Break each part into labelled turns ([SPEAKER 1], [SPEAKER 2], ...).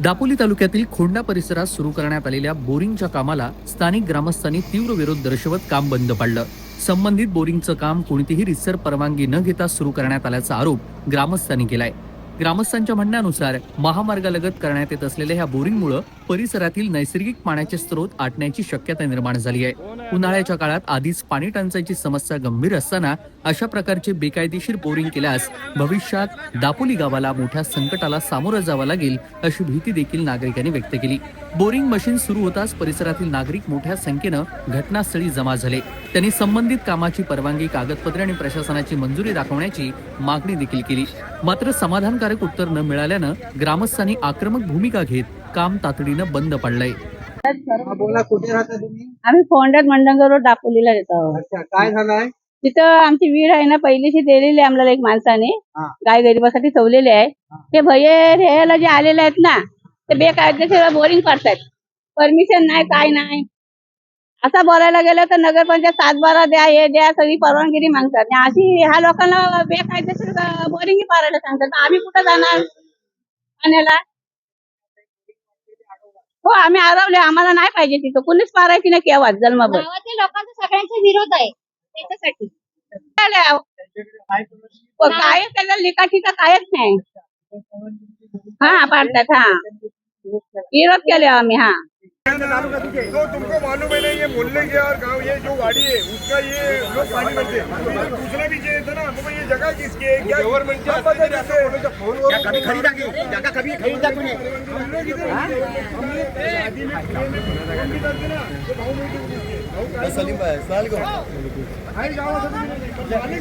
[SPEAKER 1] दापोली तालुक्यातील खोंडा परिसरात सुरू करण्यात आलेल्या बोरिंगच्या कामाला स्थानिक ग्रामस्थांनी तीव्र विरोध दर्शवत काम बंद पाडलं. संबंधित बोरिंगचं काम कोणतीही रितसर परवानगी न घेता सुरू करण्यात आल्याचा आरोप ग्रामस्थांनी केलाय. ग्रामस्थांच्या म्हणण्यानुसार महामार्गालगत करण्यात येत असलेल्या ह्या बोरिंगमुळे परिसरातील नैसर्गिक पाण्याचे स्रोत आटण्याची शक्यता निर्माण झाली आहे. उन्हाळ्याच्या काळात आधीच पाणी टंचाईची समस्या गंभीर असताना अशा प्रकारचे बेकायदेशीर बोरिंग केल्यास भविष्यात दापोली गावाला मोठ्या संकटाला सामोरं जावं लागेल अशी भीती देखील नागरिकांनी व्यक्त केली. बोरिंग मशीन सुरू होताच परिसरातील नागरिक मोठ्या संख्येनं घटनास्थळी जमा झाले. त्यांनी संबंधित कामाची परवानगी, कागदपत्रे आणि प्रशासनाची मंजुरी दाखवण्याची मागणी देखील केली. मात्र समाधानकारक उत्तर न मिळाल्यानं ग्रामस्थांनी आक्रमक भूमिका घेत काम तातडीनं बंद पाडलंय.
[SPEAKER 2] बोला, कुठे राहता तुम्ही?
[SPEAKER 3] आम्ही फोंड्यात मंडंगर रोड दापोलीला येतो.
[SPEAKER 2] अच्छा, काय झालंय?
[SPEAKER 3] तिथं आमची विहीर आहे ना, पहिलीची दिलेली आहे आम्हाला एक माणसाने,
[SPEAKER 2] हा.
[SPEAKER 3] गाय गरिबासाठी ठेवलेली आहे. ते भैये ह्याला जे आलेले आहेत ना, ते बेकायदेशीर बोरिंग करतात. परमिशन नाही, काय नाही. असं बोलायला गेलं तर नगरपंचायत 7-12 द्या, हे द्या, सगळी परवानगी मागतात. आणि अशी ह्या लोकांना बेकायदेशीर बोरिंग मारायला सांगतात. तर आम्ही कुठं जाणार पाण्याला? हो, आम्ही अडवले. आम्हाला नाही पाहिजे तिथं. कुणीच मारायची नाही केव्हा जन्मभर.
[SPEAKER 4] गावातील लोकांचा सगळ्यांचा विरोध आहे त्याच्यासाठी.
[SPEAKER 3] काय त्याला लिकाटीचं कायच नाही. हा, पाडतात. हा, विरोध केले आम्ही. हा,
[SPEAKER 5] तो तुमको मालूम है ना, ये मोहल्ले के और गांव, ये जो वाड़ी है उसका ये लोग पानी भरते हैं। तो दूसरा भी चाहिए था ना, तो ये जगह किसकी है? क्या गवर्नमेंट की? कभी खरीदा की जगह, कभी खरीदा तूने? हम लोग इधर शादी में हम भी करते ना, तो गांव में भी सलीम भाई सलाल को हाय गावात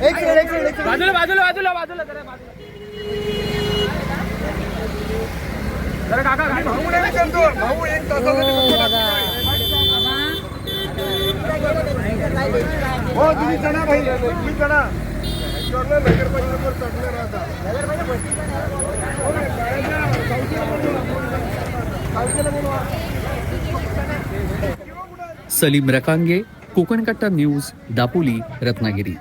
[SPEAKER 5] एक बाजूला बाजूला बाजूला बाजूला जरा काका भाऊ नाही करतो, भाऊ एक तासासाठी हो. तुम्ही चढा भाई, तुम्ही चढा. नगरपालिकेवर चढले राहता.
[SPEAKER 1] सलीम रकांगे, कोकण कट्टा न्यूज, दापोली, रत्नागिरी.